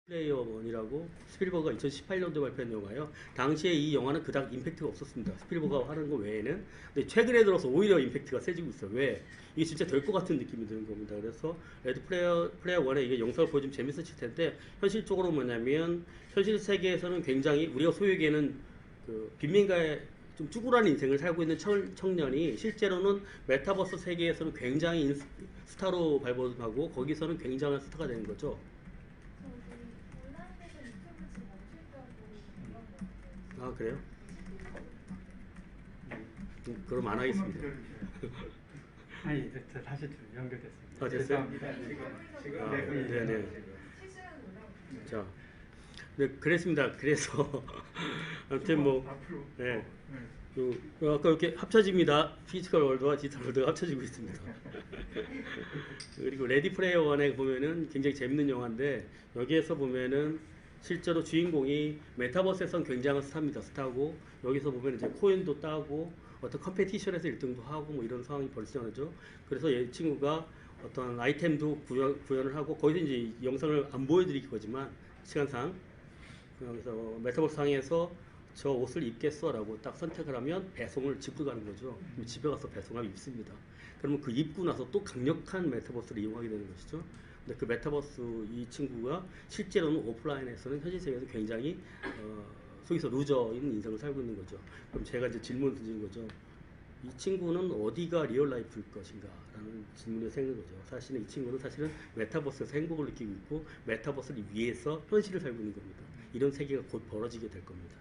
플레이어 원이라고 스필버그가 2018년도에 발표한 영화예요. 당시에 이 영화는 그닥 임팩트가 없었습니다. 스필버그가 하는 거 외에는. 근데 최근에 들어서 오히려 임팩트가 세지고 있어요. 왜? 이게 진짜 될 것 같은 느낌이 드는 겁니다. 그래서 레드 플레이어 원에 이게 영상을 보여주면 재밌으실 텐데 현실적으로 뭐냐면 현실 세계에서는 굉장히 우리가 소위 얘기하는 그 빈민가의 좀 쭈그란 인생을 살고 있는 청년이 실제로는 메타버스 세계에서는 굉장히 스타로 발돋움하고 거기서는 굉장한 스타가 되는 거죠. 온라인에서 유튜브 지금 멈출 정도로 유명한 것 같아요. 아, 그래요? CCTV가. 그럼 안 하겠습니다. 아니, 다시 좀 연결됐습니다. 아, 됐어요? 죄송합니다. 지금 아, 네네. 실시간 올라오고 자, 네, 그랬습니다. 그래서 아무튼 뭐, 앞으로. 네, 아까 이렇게 합쳐집니다. 피지컬 월드와 디지털 월드가 합쳐지고 있습니다. 그리고 레디 플레이어 원에 보면은 굉장히 재밌는 영화인데 여기에서 보면은 실제로 주인공이 메타버스에선 굉장한 스타입니다. 스타고 여기서 보면 이제 코인도 따고 어떤 컴페티션에서 1등도 하고 뭐 이런 상황이 벌써나죠. 그래서 이 친구가 어떤 아이템도 구현을 하고 거기서 이제 이 영상을 안 보여드릴 거지만 시간상 그래서 메타버스 상에서 저 옷을 입겠어라고 딱 선택을 하면 배송을 집고 가는 거죠. 그럼 집에 가서 배송하면 입습니다. 그러면 그 입고 나서 또 강력한 메타버스를 이용하게 되는 것이죠. 근데 그 메타버스 이 친구가 실제로는 오프라인에서는 현실 세계에서 굉장히 속에서 루저인 인생을 살고 있는 거죠. 그럼 제가 이제 질문 던진 거죠. 이 친구는 어디가 리얼 라이프일 것인가? 라는 질문이 생긴 거죠. 사실은 이 친구는 사실은 메타버스에서 행복을 느끼고 있고 메타버스를 위해서 현실을 살고 있는 겁니다. 이런 세계가 곧 벌어지게 될 겁니다.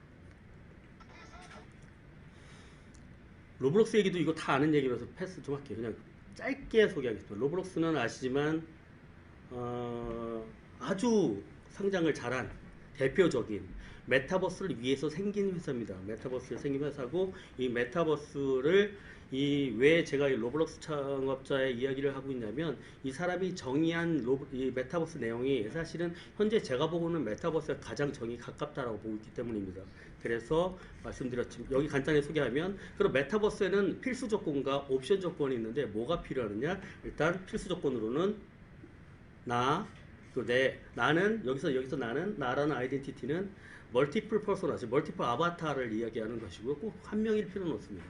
로블록스 얘기도 이거 다 아는 얘기라서 패스 좀 할게요. 그냥 짧게 소개하겠습니다. 로블록스는 아시지만 아주 성장을 잘한 대표적인 메타버스를 위해서 생긴 회사입니다. 메타버스에 생긴 회사고 이 메타버스를 이 왜 제가 이 로블록스 창업자의 이야기를 하고 있냐면 이 사람이 정의한 이 메타버스 내용이 사실은 현재 제가 보고는 메타버스가 가장 정의 가깝다라고 보고 있기 때문입니다. 그래서 말씀드렸지만 여기 간단히 소개하면 그럼 메타버스에는 필수 조건과 옵션 조건이 있는데 뭐가 필요하느냐? 일단 필수 조건으로는 나는 여기서 나는 나라는 아이덴티티는 멀티플 퍼소나지 멀티플 아바타를 이야기하는 것이고요. 꼭 한 명일 필요는 없습니다.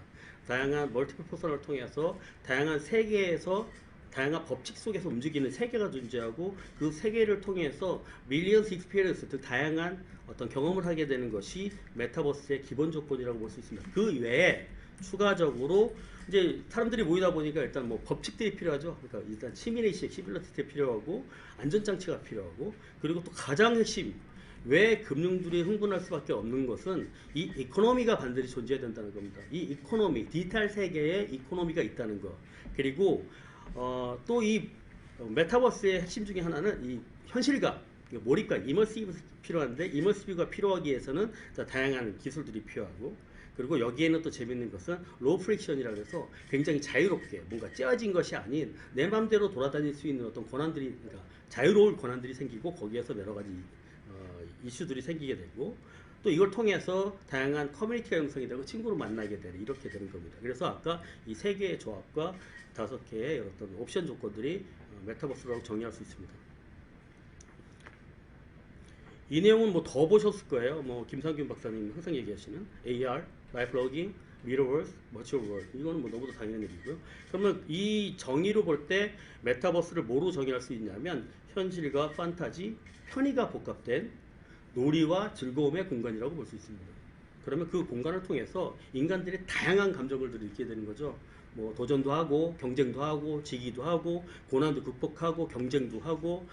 다양한 멀티플 퍼소나를 통해서 다양한 세계에서 다양한 법칙 속에서 움직이는 세계가 존재하고 그 세계를 통해서 밀리언스 익스피리언스 즉 다양한 어떤 경험을 하게 되는 것이 메타버스의 기본 조건이라고 볼 수 있습니다. 그 외에 추가적으로 이제 사람들이 모이다 보니까 일단 뭐 법칙들이 필요하죠. 그러니까 일단 시뮬레이션, 시뮬러티가 필요하고 안전장치가 필요하고 그리고 또 가장 핵심 왜 금융들이 흥분할 수밖에 없는 것은 이 이코노미가 반드시 존재해야 된다는 겁니다. 이 이코노미, 디지털 세계에 이코노미가 있다는 거. 그리고 또 이 메타버스의 핵심 중에 하나는 이 현실감, 몰입감, 이머시브가 필요한데 이머시브가 필요하기 위해서는 다양한 기술들이 필요하고 그리고 여기에는 또 재밌는 것은 로우 프릭션이라고 해서 굉장히 자유롭게 뭔가 째어진 것이 아닌 내 마음대로 돌아다닐 수 있는 어떤 권한들이 그러니까 자유로운 권한들이 생기고 거기에서 여러 가지 이슈들이 생기게 되고 또 이걸 통해서 다양한 커뮤니티가 형성이 되고 친구를 만나게 되는 이렇게 되는 겁니다. 그래서 아까 이 세 개의 조합과 5개의 어떤 옵션 조건들이 메타버스라고 정의할 수 있습니다. 이 내용은 뭐 더 보셨을 거예요. 뭐 김상균 박사님 항상 얘기하시는 AR, 라이프 로깅, 미러버스, 버추얼 월드 이거는 뭐 너무도 당연한 얘기고요. 그러면 이 정의로 볼 때 메타버스를 뭐로 정의할 수 있냐면 현실과 판타지, 편의가 복합된 놀이와 즐거움의 공간이라고 볼 수 있습니다. 그러면 그 공간을 통해서 인간들이 다양한 감정을 느끼게 되는 거죠. 뭐 도전도 하고 경쟁도 하고 지기도 하고 고난도 극복하고 경쟁도 하고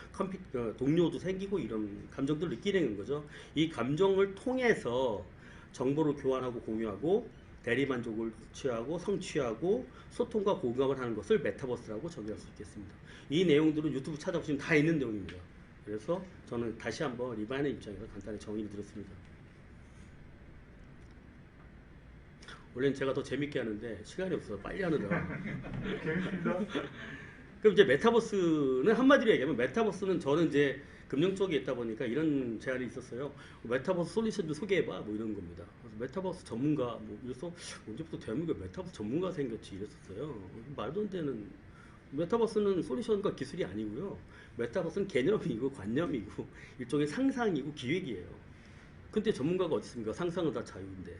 동료도 생기고 이런 감정들을 느끼는 거죠. 이 감정을 통해서 정보를 교환하고 공유하고 대리만족을 취하고 성취하고 소통과 공감을 하는 것을 메타버스라고 정의할 수 있겠습니다. 이 내용들은 유튜브 찾아보시면 다 있는 내용입니다. 그래서 저는 다시 한번 리바인의 입장에서 간단히 정의를 드렸습니다. 원래는 제가 더 재밌게 하는데 시간이 없어서 빨리 하느라. 재밌습니다. 그럼 이제 메타버스는 한마디로 얘기하면 메타버스는 저는 이제 금융 쪽에 있다 보니까 이런 제안이 있었어요. 메타버스 솔루션도 소개해봐 뭐 이런 겁니다. 그래서 메타버스 전문가 뭐 그래서 언제부터 대한민국에 메타버스 전문가 생겼지 이랬었어요. 말도 안 되는 메타버스는 솔루션과 기술이 아니고요. 메타버스는 개념이고 관념이고 일종의 상상이고 기획이에요. 근데 전문가가 어디 있습니까? 상상은 다 자유인데.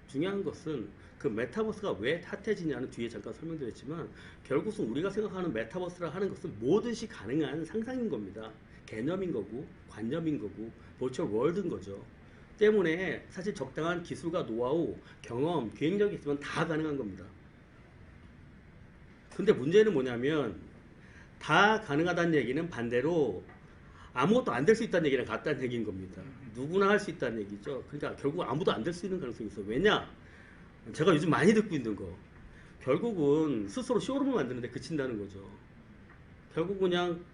중요한 것은 그 메타버스가 왜 핫해지냐는 뒤에 잠깐 설명드렸지만 결국은 우리가 생각하는 메타버스라 하는 것은 뭐든지 가능한 상상인 겁니다. 개념인 거고 관념인 거고 버추얼 월드인 거죠. 때문에 사실 적당한 기술과 노하우, 경험, 기획력이 있으면 다 가능한 겁니다. 근데 문제는 뭐냐면 다 가능하다는 얘기는 반대로 아무것도 안 될 수 있다는 얘기랑 같다는 얘기인 겁니다. 누구나 할 수 있다는 얘기죠. 그러니까 결국 아무도 안 될 수 있는 가능성이 있어요. 왜냐? 제가 요즘 많이 듣고 있는 거. 결국은 스스로 쇼룸을 만드는데 그친다는 거죠. 결국 그냥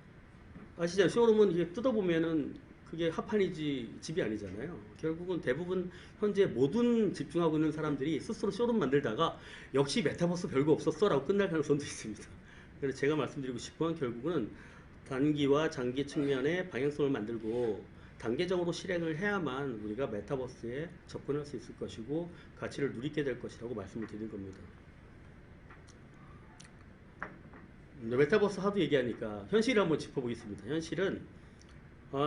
아시잖아요. 쇼룸은 이게 뜯어보면은 그게 합판이지 집이 아니잖아요. 결국은 대부분 현재 모든 집중하고 있는 사람들이 스스로 쇼룸 만들다가 역시 메타버스 별거 없었어 라고 끝날 가능성도 있습니다. 그래서 제가 말씀드리고 싶은 건 결국은 단기와 장기 측면의 방향성을 만들고 단계적으로 실행을 해야만 우리가 메타버스에 접근할 수 있을 것이고 가치를 누리게 될 것이라고 말씀을 드리는 겁니다. 메타버스 하도 얘기하니까 현실을 한번 짚어보겠습니다. 현실은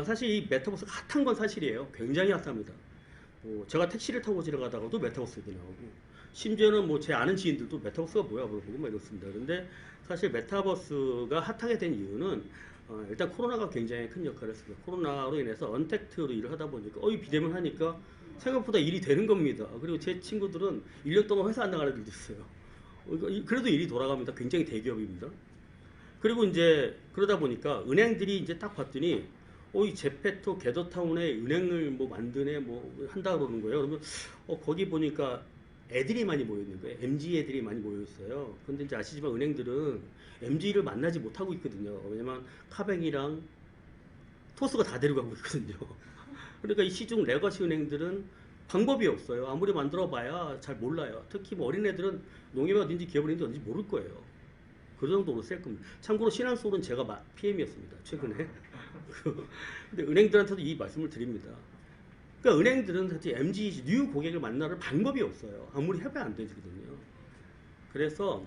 사실 이 메타버스가 핫한 건 사실이에요. 굉장히 핫합니다. 제가 택시를 타고 지나가다가도 메타버스 얘기 나오고 심지어는 뭐 제 아는 지인들도 메타버스가 뭐야 물어보고 막 이렇습니다. 그런데 사실 메타버스가 핫하게 된 이유는 일단 코로나가 굉장히 큰 역할을 했습니다. 코로나로 인해서 언택트로 일을 하다 보니까 이 비대면 하니까 생각보다 일이 되는 겁니다. 그리고 제 친구들은 1년 동안 회사 안 나가는 애들도 있어요. 그래도 일이 돌아갑니다. 굉장히 대기업입니다. 그리고 이제 그러다 보니까 은행들이 이제 딱 봤더니 이 제페토 게더타운에 은행을 뭐 만드네 뭐 한다 그러는 거예요. 그러면 거기 보니까 애들이 많이 모여 있는 거예요. MZ 애들이 많이 모여 있어요. 근데 이제 아시지만 은행들은 MZ를 만나지 못하고 있거든요. 왜냐면 카뱅이랑 토스가 다 데려가고 있거든요. 그러니까 이 시중 레거시 은행들은 방법이 없어요. 아무리 만들어 봐야 잘 몰라요. 특히 뭐 어린애들은 농협이 어딘지 기업은행이 어딘지 모를 거예요. 그 정도로 셀 겁니다. 참고로 신한솔은 제가 PM이었습니다. 최근에. 근데 은행들한테도 이 말씀을 드립니다. 그러니까 은행들은 사실 MG 뉴 고객을 만나는 방법이 없어요. 아무리 해봐야 안 되거든요. 그래서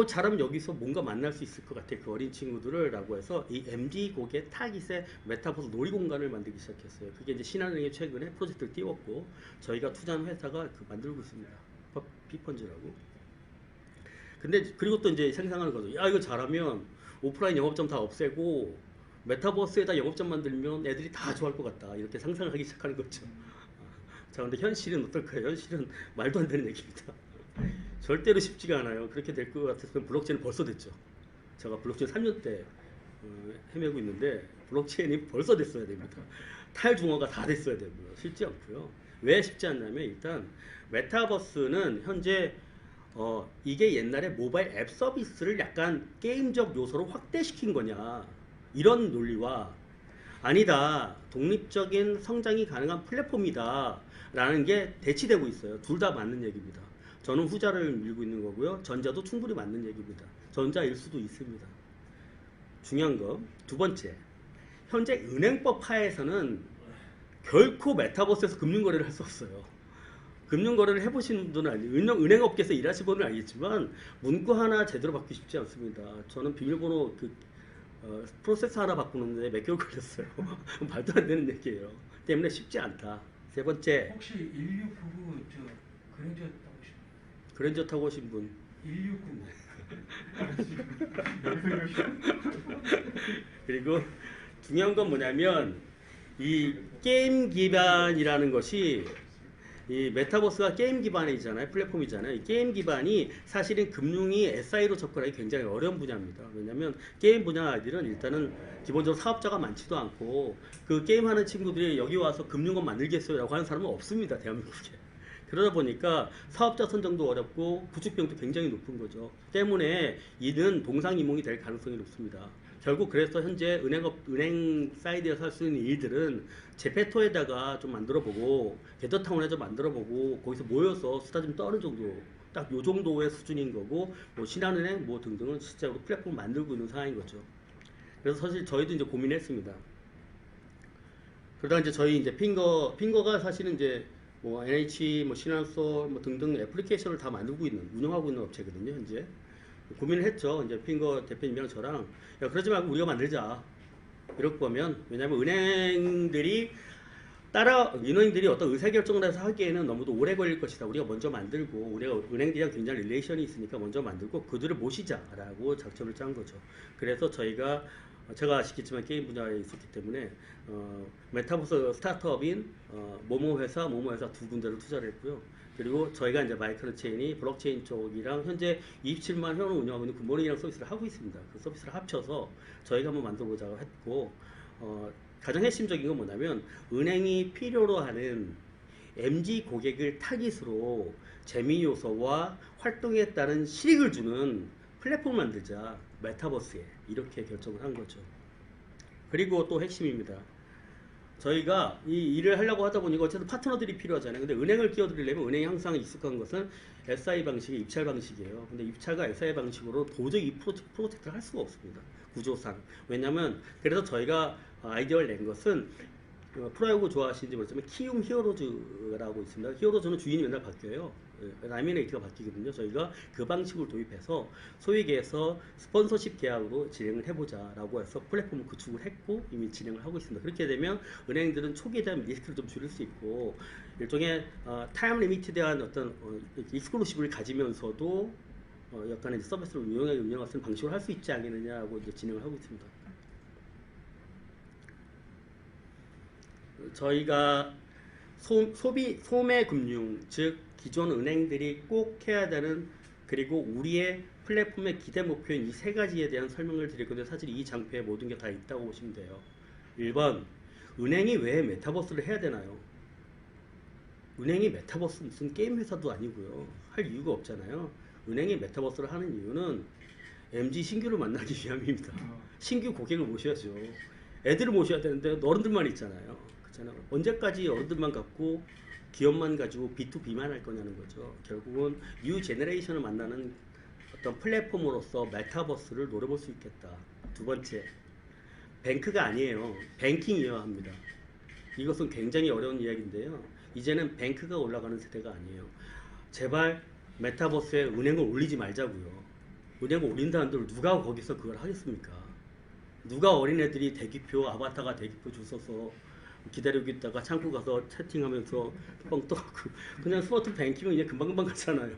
잘하면 여기서 뭔가 만날 수 있을 것 같아 그 어린 친구들을 라고 해서 이 MG 고객 타깃의 메타버스 놀이공간을 만들기 시작했어요. 그게 이제 신한은행이 최근에 프로젝트를 띄웠고 저희가 투자한 회사가 만들고 있습니다. 비펀즈라고. 근데 그리고 또 이제 상상하는 거죠. 야 이거 잘하면 오프라인 영업점 다 없애고 메타버스에다 영업점 만들면 애들이 다 좋아할 것 같다. 이렇게 상상을 하기 시작하는 거죠. 자, 근데 현실은 어떨까요? 현실은 말도 안 되는 얘기입니다. 절대로 쉽지가 않아요. 그렇게 될 것 같았으면 블록체인은 벌써 됐죠. 제가 블록체인 3년째 헤매고 있는데 블록체인이 벌써 됐어야 됩니다. 탈중화가 다 됐어야 됩니다. 쉽지 않고요. 왜 쉽지 않냐면 일단 메타버스는 현재 이게 옛날에 모바일 앱 서비스를 약간 게임적 요소로 확대시킨 거냐 이런 논리와 아니다 독립적인 성장이 가능한 플랫폼이다 라는 게 대치되고 있어요. 둘 다 맞는 얘기입니다. 저는 후자를 밀고 있는 거고요. 전자도 충분히 맞는 얘기입니다. 전자일 수도 있습니다. 중요한 거 두 번째, 현재 은행법 하에서는 결코 메타버스에서 금융거래를 할 수 없어요. 금융거래를 해보신 분은 은행업계에서 일하신 분은 알겠지만 문구 하나 제대로 받기 쉽지 않습니다. 저는 비밀번호 프로세서 하나 바꾸는데 몇 개월 걸렸어요. 말도 안 되는 얘기예요. 때문에 쉽지 않다. 세 번째, 혹시 169 그랜저 타고 오신 분 169 그리고 중요한 건 뭐냐면 이 게임 기반이라는 것이 이 메타버스가 게임 기반이잖아요. 플랫폼이잖아요. 이 게임 기반이 사실은 금융이 SI로 접근하기 굉장히 어려운 분야입니다. 왜냐하면 게임 분야 아이들은 일단은 기본적으로 사업자가 많지도 않고 그 게임하는 친구들이 여기 와서 금융권 만들겠어요 라고 하는 사람은 없습니다. 대한민국에. 그러다 보니까 사업자 선정도 어렵고 구축비용도 굉장히 높은 거죠. 때문에 이는 동상이몽이 될 가능성이 높습니다. 결국 그래서 현재 은행 사이드에서 할 수 있는 일들은 제페토에다가 좀 만들어보고 게더타운에 좀 만들어보고 거기서 모여서 수다 좀 떠는 정도 딱 요 정도의 수준인 거고 뭐 신한은행 뭐 등등은 실제로 플랫폼을 만들고 있는 상황인 거죠. 그래서 사실 저희도 이제 고민했습니다. 그러다가 이제 저희 이제 핑거가 사실은 이제 뭐 NH, 뭐 신한솔 뭐 등등 애플리케이션을 다 만들고 있는 운영하고 있는 업체거든요 현재. 고민을 했죠. 이제 핑거 대표님이랑 저랑 야 그러지 말고 우리가 만들자. 이럴 거면 왜냐하면 은행들이 어떤 의사결정을 해서 하기에는 너무도 오래 걸릴 것이다. 우리가 먼저 만들고 우리가 은행들이랑 굉장히 릴레이션이 있으니까 먼저 만들고 그들을 모시자라고 작전을 짠 거죠. 그래서 제가 아시겠지만 게임 분야에 있었기 때문에 메타버스 스타트업인 모모 회사 두 군데를 투자를 했고요. 그리고 저희가 이제 마이크로 체인이 블록체인 쪽이랑 현재 27만 회원을 운영하고 있는 굿모닝이라는 서비스를 하고 있습니다. 그 서비스를 합쳐서 저희가 한번 만들어보자고 했고 가장 핵심적인 건 뭐냐면 은행이 필요로 하는 MZ 고객을 타깃으로 재미 요소와 활동에 따른 실익을 주는 플랫폼을 만들자 메타버스에 이렇게 결정을 한 거죠. 그리고 또 핵심입니다. 저희가 이 일을 하려고 하다 보니까 어쨌든 파트너들이 필요하잖아요. 근데 은행을 끼워드리려면 은행이 항상 익숙한 것은 SI 방식의 입찰 방식이에요. 근데 입찰과 SI 방식으로 도저히 이 프로젝트를 할 수가 없습니다. 구조상. 왜냐면 그래서 저희가 아이디어를 낸 것은 프로야구 좋아하시는지 모르지만 키움 히어로즈라고 있습니다. 히어로즈는 주인이 맨날 바뀌어요. 라미네이트가 바뀌거든요. 저희가 그 방식을 도입해서 소위 얘기해서 스폰서십 계약으로 진행을 해보자라고 해서 플랫폼을 구축을 했고 이미 진행을 하고 있습니다. 그렇게 되면 은행들은 초기에 대한 리스크를 좀 줄일 수 있고 일종의 타임 리미트에 대한 어떤 익스클루시브를 가지면서도 약간의 서비스를 운영할 수 있는 방식으로 할 수 있지 않겠느냐고 이제 진행을 하고 있습니다. 저희가 소매 금융, 즉 기존 은행들이 꼭 해야 되는 그리고 우리의 플랫폼의 기대 목표인 이 세 가지에 대한 설명을 드릴 건데 사실 이 장표에 모든 게 다 있다고 보시면 돼요. 1번, 은행이 왜 메타버스를 해야 되나요? 은행이 메타버스 무슨 게임 회사도 아니고요. 할 이유가 없잖아요. 은행이 메타버스를 하는 이유는 MZ 신규를 만나기 위함입니다. 신규 고객을 모셔야죠. 애들을 모셔야 되는데 어른들만 있잖아요. 그렇잖아요. 언제까지 어른들만 갖고 기업만 가지고 B2B만 할 거냐는 거죠. 결국은 뉴 제너레이션을 만나는 어떤 플랫폼으로서 메타버스를 노려볼 수 있겠다. 두 번째, 뱅크가 아니에요. 뱅킹이어야 합니다. 이것은 굉장히 어려운 이야기인데요. 이제는 뱅크가 올라가는 세대가 아니에요. 제발 메타버스에 은행을 올리지 말자고요. 은행을 올린다 한들 누가 거기서 그걸 하겠습니까? 누가 어린애들이 대기표, 아바타가 대기표 줄 서서 기다리고 있다가 창구 가서 채팅하면서 뻥 떠갖고 그냥 스마트 뱅킹은 그냥 금방금방 가잖아요.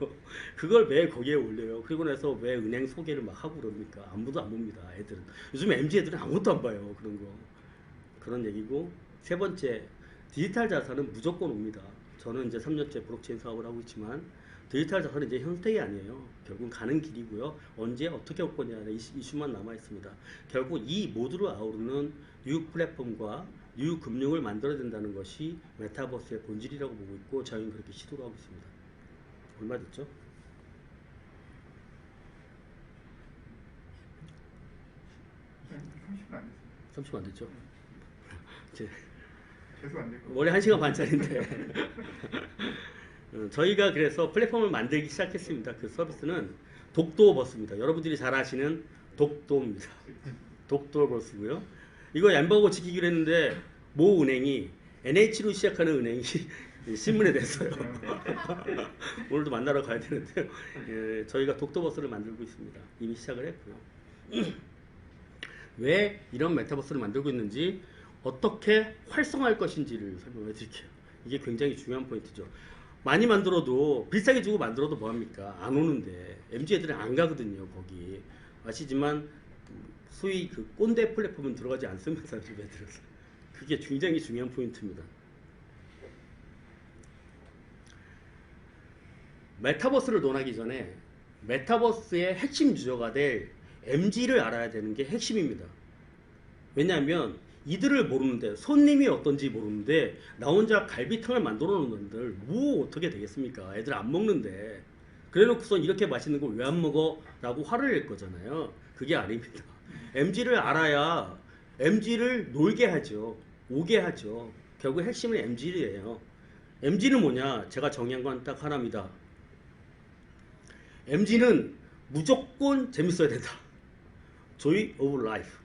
그걸 왜 거기에 올려요? 그리고 나서 왜 은행 소개를 막 하고 그럽니까? 아무도 안 봅니다. 애들은. 요즘 MZ 애들은 아무것도 안 봐요. 그런 거. 그런 얘기고. 세 번째, 디지털 자산은 무조건 옵니다. 저는 이제 3년째 블록체인 사업을 하고 있지만 디지털 자산은 이제 현택이 아니에요. 결국 가는 길이고요. 언제 어떻게 올 거냐는 이슈만 남아 있습니다. 결국 이 모두를 아우르는 뉴 플랫폼과 뉴 금융을 만들어야 된다는 것이 메타버스의 본질이라고 보고 있고 저희는 그렇게 시도를 하고 있습니다. 얼마 됐죠? 30분 안 됐어요. 30분 안 됐죠? 이제 계속 안 되고. 원래 1시간 반짜리인데 저희가 그래서 플랫폼을 만들기 시작했습니다. 그 서비스는 독도버스입니다. 여러분들이 잘 아시는 독도입니다. 독도버스고요. 이거 엠버거 지키기로 했는데 모 은행이 NH로 시작하는 은행이 신문에 냈어요. 오늘도 만나러 가야 되는데요. 예, 저희가 독도버스를 만들고 있습니다. 이미 시작을 했고요. 왜 이런 메타버스를 만들고 있는지 어떻게 활성화할 것인지를 설명해 드릴게요. 이게 굉장히 중요한 포인트죠. 많이 만들어도 비싸게 주고 만들어도 뭐합니까? 안 오는데 MZ 애들은 안 가거든요. 거기 아시지만 소위 그 꼰대 플랫폼은 들어가지 않습니다. 요즘 애들은. 그게 굉장히 중요한 포인트입니다. 메타버스를 논하기 전에 메타버스의 핵심 유저가 될 MZ를 알아야 되는 게 핵심입니다. 왜냐하면 이들을 모르는데 손님이 어떤지 모르는데 나 혼자 갈비탕을 만들어 놓는들 뭐 어떻게 되겠습니까? 애들 안 먹는데 그래 놓고서 이렇게 맛있는 걸 왜 안 먹어? 라고 화를 낼 거잖아요. 그게 아닙니다. MZ를 알아야 MZ를 놀게 하죠. 오게 하죠. 결국 핵심은 MZ예요. MZ는 뭐냐? 제가 정의한 건 딱 하나입니다. MZ는 무조건 재밌어야 된다. Joy of life.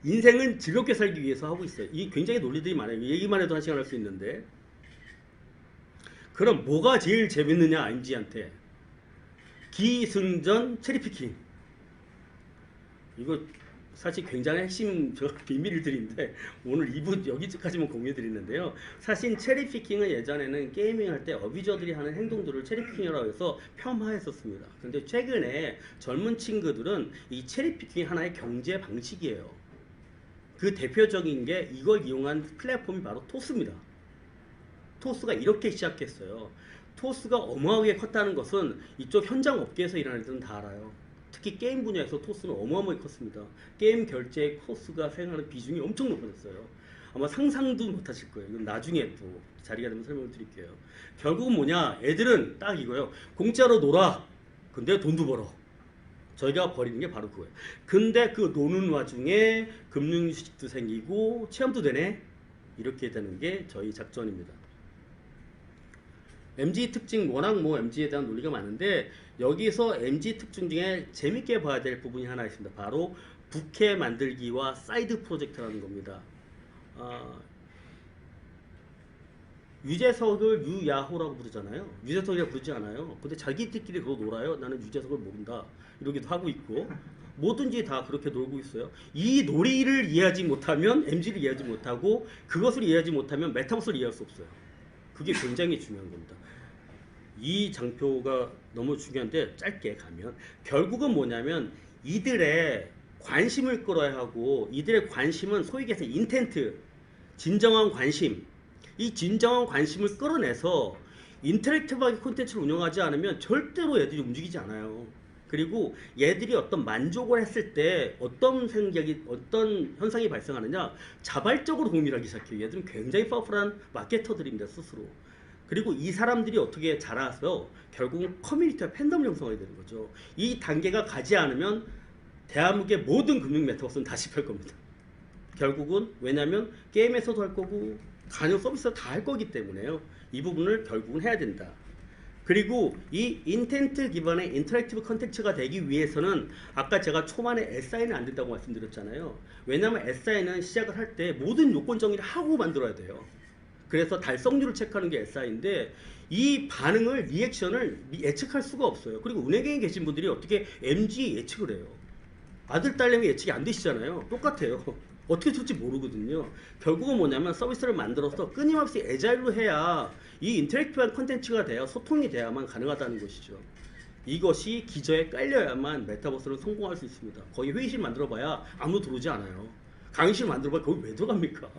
인생은 즐겁게 살기 위해서 하고 있어요. 이 굉장히 논리들이 많아요. 얘기만 해도 한 시간 할 수 있는데. 그럼 뭐가 제일 재밌느냐 MZ한테? 기승전 체리피킹. 이거 사실 굉장히 핵심 비밀을 드리는데 오늘 2부 여기까지만 공유해 드리는데요. 사실 체리피킹은 예전에는 게이밍할 때 어비저들이 하는 행동들을 체리피킹이라고 해서 폄하했었습니다. 근데 최근에 젊은 친구들은 이 체리피킹이 하나의 경제 방식이에요. 그 대표적인 게 이걸 이용한 플랫폼이 바로 토스입니다. 토스가 이렇게 시작했어요. 토스가 어마어마하게 컸다는 것은 이쪽 현장 업계에서 일하는 애들은 다 알아요. 특히 게임 분야에서 토스는 어마어마하게 컸습니다. 게임 결제에 토스가 생각하는 비중이 엄청 높아졌어요. 아마 상상도 못하실 거예요. 이건 나중에 또 자리가 되면 설명을 드릴게요. 결국은 뭐냐? 애들은 딱 이거예요. 공짜로 놀아. 근데 돈도 벌어. 저희가 버리는 게 바로 그거예요. 근데 그 노는 와중에 금융주식도 생기고 체험도 되네. 이렇게 되는 게 저희 작전입니다. MG 특징, 워낙 뭐 MG에 대한 논리가 많은데 여기서 MG 특징 중에 재밌게 봐야 될 부분이 하나 있습니다. 바로 부캐 만들기와 사이드 프로젝트라는 겁니다. 유재석을 유야호라고 부르잖아요. 유재석이라고 부르지 않아요. 근데 자기들끼리 그거 놀아요. 나는 유재석을 모른다. 이러기도 하고 있고 뭐든지 다 그렇게 놀고 있어요. 이 놀이를 이해하지 못하면 MG를 이해하지 못하고 그것을 이해하지 못하면 메타버스를 이해할 수 없어요. 그게 굉장히 중요한 겁니다. 이 장표가 너무 중요한데 짧게 가면 결국은 뭐냐면 이들의 관심을 끌어야 하고 이들의 관심은 소위 얘기해서 인텐트, 진정한 관심, 이 진정한 관심을 끌어내서 인터랙티브하게 콘텐츠를 운영하지 않으면 절대로 얘들이 움직이지 않아요. 그리고 얘들이 어떤 만족을 했을 때 어떤 생각이 어떤 현상이 발생하느냐 자발적으로 공유를 하기 시작해요. 얘들은 굉장히 파워풀한 마케터들입니다 스스로. 그리고 이 사람들이 어떻게 자라서 결국은 커뮤니티와 팬덤을 형성하게 되는 거죠. 이 단계가 가지 않으면 대한민국의 모든 금융 메타버스는 다 실패할 겁니다. 결국은 왜냐하면 게임에서도 할 거고 간접 서비스도 다 할 거기 때문에요. 이 부분을 결국은 해야 된다. 그리고 이 인텐트 기반의 인터랙티브 컨텐츠가 되기 위해서는 아까 제가 초반에 SI는 안 된다고 말씀드렸잖아요. 왜냐하면 SI는 시작을 할 때 모든 요건 정의를 하고 만들어야 돼요. 그래서 달성률을 체크하는 게 SI인데 이 반응을 리액션을 예측할 수가 없어요. 그리고 은행에 계신 분들이 어떻게 MG 예측을 해요? 아들 딸내미 예측이 안 되시잖아요. 똑같아요. 어떻게 될지 모르거든요. 결국은 뭐냐면 서비스를 만들어서 끊임없이 애자일로 해야 이 인터랙티브한 컨텐츠가 돼야 소통이 돼야만 가능하다는 것이죠. 이것이 기저에 깔려야만 메타버스는 성공할 수 있습니다. 거기 회의실 만들어봐야 아무도 들어오지 않아요. 강의실 만들어봐야 거기 왜 들어갑니까?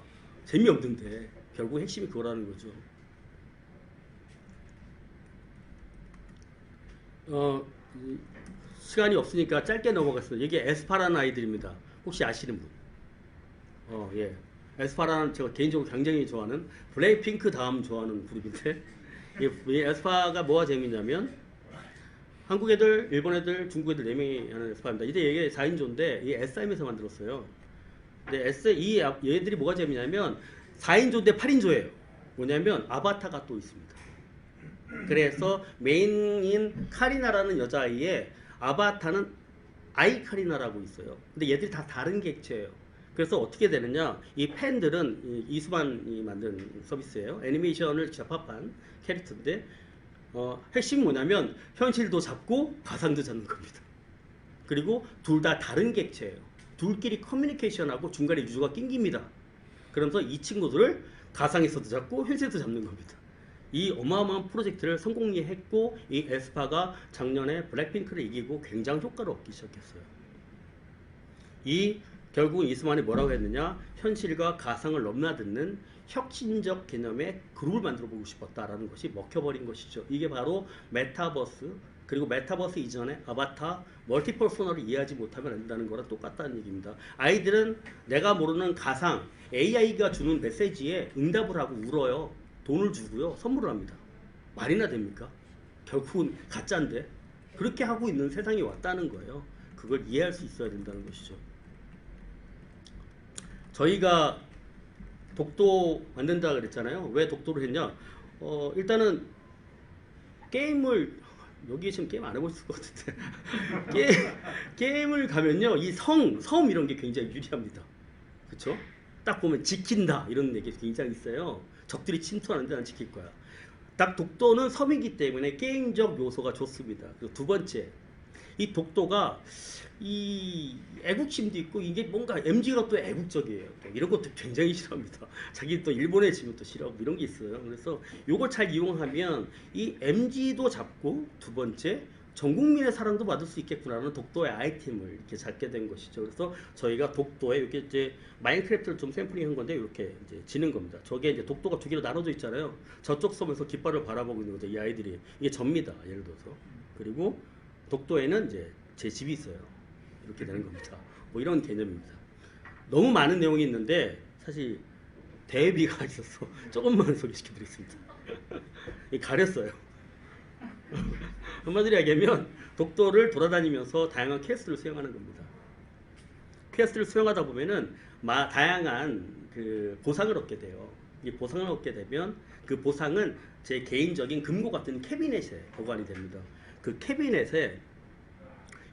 재미없는데. 결국 핵심이 그거라는 거죠. 시간이 없으니까 짧게 넘어갔어요. 이게 에스파라는 아이들입니다. 혹시 아시는 분? 예. 에스파라는 제가 개인적으로 굉장히 좋아하는 블랙핑크 다음 좋아하는 그룹인데 이 에스파가 뭐가 재밌냐면 한국 애들, 일본 애들, 중국 애들 4명이 하는 에스파입니다. 이게 4인조인데 이 SIM에서 만들었어요. 근데 얘들이 뭐가 재밌냐면 4인조인데 8인조예요. 뭐냐면 아바타가 또 있습니다. 그래서 메인인 카리나라는 여자아이의 아바타는 아이 카리나라고 있어요. 근데 얘들이 다 다른 객체예요. 그래서 어떻게 되느냐, 이 팬들은 이수만이 만든 서비스예요. 애니메이션을 접합한 캐릭터인데 핵심이 뭐냐면 현실도 잡고 가상도 잡는 겁니다. 그리고 둘 다 다른 객체예요. 둘끼리 커뮤니케이션하고 중간에 유저가 낑깁니다. 그러면서 이 친구들을 가상에서도 잡고 현실에서 잡는 겁니다. 이 어마어마한 프로젝트를 성공히 했고 이 에스파가 작년에 블랙핑크를 이기고 굉장히 효과를 얻기 시작했어요. 결국은 이스만이 뭐라고 했느냐, 현실과 가상을 넘나드는 혁신적 개념의 그룹을 만들어 보고 싶었다라는 것이 먹혀버린 것이죠. 이게 바로 메타버스, 그리고 메타버스 이전에 아바타, 멀티퍼소널을 이해하지 못하면 안 된다는 거랑 똑같다는 얘기입니다. 아이들은 내가 모르는 가상, AI가 주는 메시지에 응답을 하고 울어요. 돈을 주고요. 선물을 합니다. 말이나 됩니까? 결국은 가짜인데 그렇게 하고 있는 세상이 왔다는 거예요. 그걸 이해할 수 있어야 된다는 것이죠. 저희가 독도 만든다 그랬잖아요. 왜 독도를 했냐? 일단은 게임을, 여기 지금 게임 안 해보실 것 같은데 게임을 가면요, 이 섬 이런 게 굉장히 유리합니다. 그쵸? 딱 보면 지킨다 이런 얘기 굉장히 있어요. 적들이 침투하는데 난 지킬 거야. 딱 독도는 섬이기 때문에 게임적 요소가 좋습니다. 그리고 두 번째, 이 독도가 이 애국심도 있고 이게 뭔가 MG가 또 애국적이에요. 또 이런 것도 굉장히 싫어합니다. 자기 또 일본에 지면 또 싫어하고 이런 게 있어요. 그래서 요걸 잘 이용하면 이 MG도 잡고 두 번째 전 국민의 사랑도 받을 수 있겠구나라는 독도의 아이템을 이렇게 잡게 된 것이죠. 그래서 저희가 독도에 이렇게 이제 마인크래프트를 좀 샘플링한 건데 이렇게 이제 지는 겁니다. 저게 이제 독도가 두 개로 나눠져 있잖아요. 저쪽 섬에서 깃발을 바라보고 있는 거죠. 이 아이들이 이게 접니다. 예를 들어서 그리고 독도에는 이제 제 집이 있어요. 이렇게 되는 겁니다. 뭐 이런 개념입니다. 너무 많은 내용이 있는데 사실 대비가 있어서 조금만 소개시켜드리겠습니다. 가렸어요. 한마디로 얘기하면 독도를 돌아다니면서 다양한 퀘스트를 수행하는 겁니다. 퀘스트를 수행하다 보면은 다양한 그 보상을 얻게 돼요. 이 보상을 얻게 되면 그 보상은 제 개인적인 금고 같은 캐비넷에 보관이 됩니다. 그 캐비넷에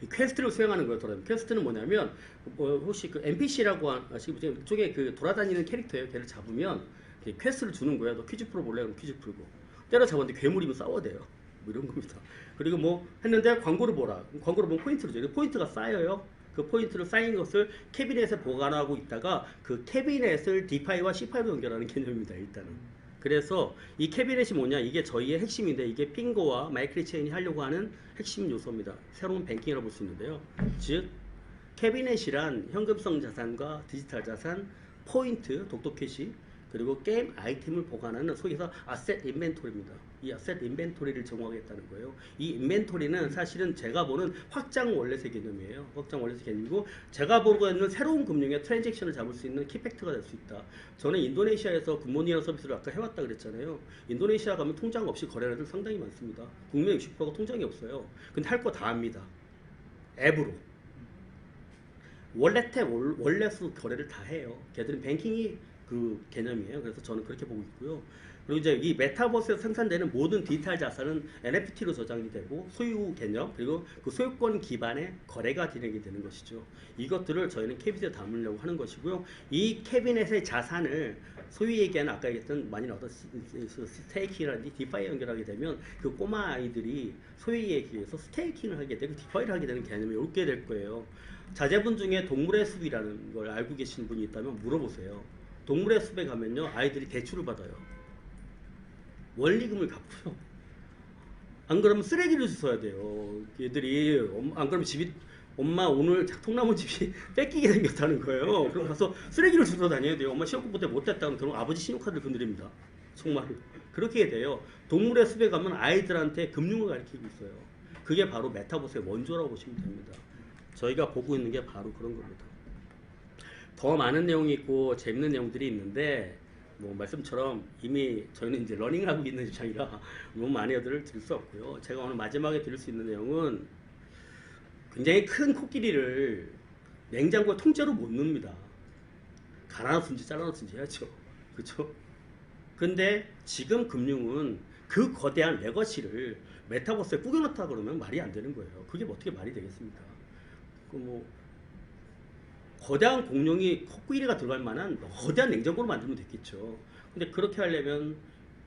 이 퀘스트를 수행하는 거예요. 퀘스트는 뭐냐면 혹시 그 NPC라고 아시겠지만 그쪽에 그 돌아다니는 캐릭터예요. 걔를 잡으면 퀘스트를 주는 거예요. 너 퀴즈 풀어볼래? 그럼 퀴즈 풀고 때려잡았는데 괴물이면 싸워야 돼요. 뭐 이런 겁니다. 그리고 뭐 했는데 광고를 보라. 광고를 보면 포인트를 줘요. 포인트가 쌓여요. 그 포인트를 쌓인 것을 캐비넷에 보관하고 있다가 그 캐비넷을 D5와 C5로 연결하는 개념입니다. 일단은. 그래서 이 캐비넷이 뭐냐? 이게 저희의 핵심인데 이게 핑거와 마이크로 체인이 하려고 하는 핵심 요소입니다. 새로운 뱅킹이라고 볼 수 있는데요. 즉 캐비넷이란 현금성 자산과 디지털 자산, 포인트, 독도 캐시 그리고 게임 아이템을 보관하는 소위 해서 아셋 인벤토리입니다. 이 아셋 인벤토리를 정하겠다는 거예요. 이 인벤토리는 사실은 제가 보는 확장 월렛의 개념이에요. 확장 월렛의 개념이고 제가 보고 있는 새로운 금융의 트랜잭션을 잡을 수 있는 키팩트가 될 수 있다. 저는 인도네시아에서 굿모닝이라는 서비스를 아까 해왔다 그랬잖아요. 인도네시아 가면 통장 없이 거래하는 애들 상당히 많습니다. 국민의 60%가 통장이 없어요. 근데 할 거 다 합니다. 앱으로. 월렛으로 거래를 다 해요. 걔들은 뱅킹이 그 개념이에요. 그래서 저는 그렇게 보고 있고요. 그리고 이제 이 메타버스에서 생산되는 모든 디지털 자산은 NFT로 저장이 되고 소유 개념 그리고 그 소유권 기반의 거래가 진행이 되는 것이죠. 이것들을 저희는 캐비넷에 담으려고 하는 것이고요. 이 캐비넷의 자산을 소위 얘기하는 아까 얘기했던 많이 나왔던 스테이킹이라든지 디파이에 연결하게 되면 그 꼬마 아이들이 소위 얘기해서 스테이킹을 하게 되고 디파이를 하게 되는 개념이 옳게 될 거예요. 자제분 중에 동물의 숲이라는 걸 알고 계시는 분이 있다면 물어보세요. 동물의 숲에 가면요 아이들이 대출을 받아요. 원리금을 갚고요. 안 그러면 쓰레기를 주워야 돼요. 얘들이 안 그러면 집이 엄마 오늘 통나무 집이 뺏기게 생겼다는 거예요. 그럼 가서 쓰레기를 주워 다녀야 돼요. 엄마 시험국 때 못했다면 그럼 아버지 신용카드를 건드립니다. 정말 그렇게 돼요. 동물의 숲에 가면 아이들한테 금융을 가르치고 있어요. 그게 바로 메타버스의 원조라고 보시면 됩니다. 저희가 보고 있는 게 바로 그런 겁니다. 더 많은 내용이 있고 재밌는 내용들이 있는데 뭐 말씀처럼 이미 저희는 이제 러닝하고 있는 입장이라 너무 많이 어들을 드릴 수 없고요. 제가 오늘 마지막에 드릴 수 있는 내용은 굉장히 큰 코끼리를 냉장고에 통째로 못 넣습니다. 갈아넣든지 잘라넣든지 해야죠. 그렇죠? 근데 지금 금융은 그 거대한 레거시를 메타버스에 꾸겨넣다 그러면 말이 안 되는 거예요. 그게 뭐 어떻게 말이 되겠습니까? 그 뭐 거대한 공룡이 코끼리가 들어갈 만한 거대한 냉장고를 만들면 됐겠죠. 근데 그렇게 하려면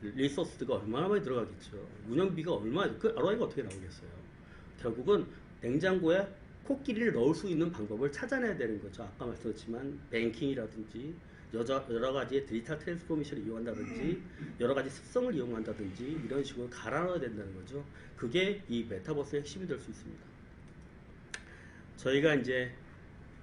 리소스가 얼마나 많이 들어가겠죠. 운영비가 얼마나, 그 ROI가 어떻게 나오겠어요. 결국은 냉장고에 코끼리를 넣을 수 있는 방법을 찾아내야 되는 거죠. 아까 말씀드렸지만 뱅킹이라든지 여러 가지의 디지털 트랜스포메이션을 이용한다든지 여러 가지 습성을 이용한다든지 이런 식으로 갈아넣어야 된다는 거죠. 그게 이 메타버스의 핵심이 될 수 있습니다. 저희가 이제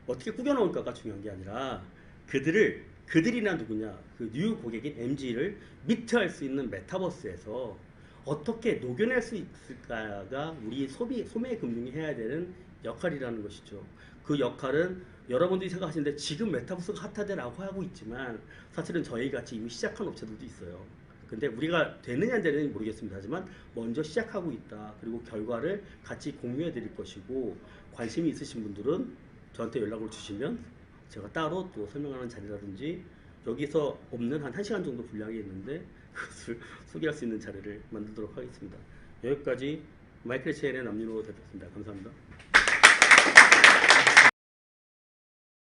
어떻게 꾸겨놓을까가 중요한 게 아니라 그들이나 누구냐 그 뉴 고객인 MG를 미트할 수 있는 메타버스에서 어떻게 녹여낼 수 있을까가 우리 소매 금융이 해야 되는 역할이라는 것이죠. 그 역할은 여러분들이 생각하시는데 지금 메타버스가 핫하다라고 하고 있지만 사실은 저희 같이 이미 시작한 업체들도 있어요. 근데 우리가 되느냐 안 되느냐 모르겠습니다. 하지만 먼저 시작하고 있다. 그리고 결과를 같이 공유해 드릴 것이고 관심이 있으신 분들은 저한테 연락을 주시면 제가 따로 또 설명하는 자리라든지 여기서 없는 한 1시간 정도 분량이 있는데 그것을 소개할 수 있는 자리를 만들도록 하겠습니다. 여기까지 마이클 체인의 남윤호 대표였습니다. 감사합니다.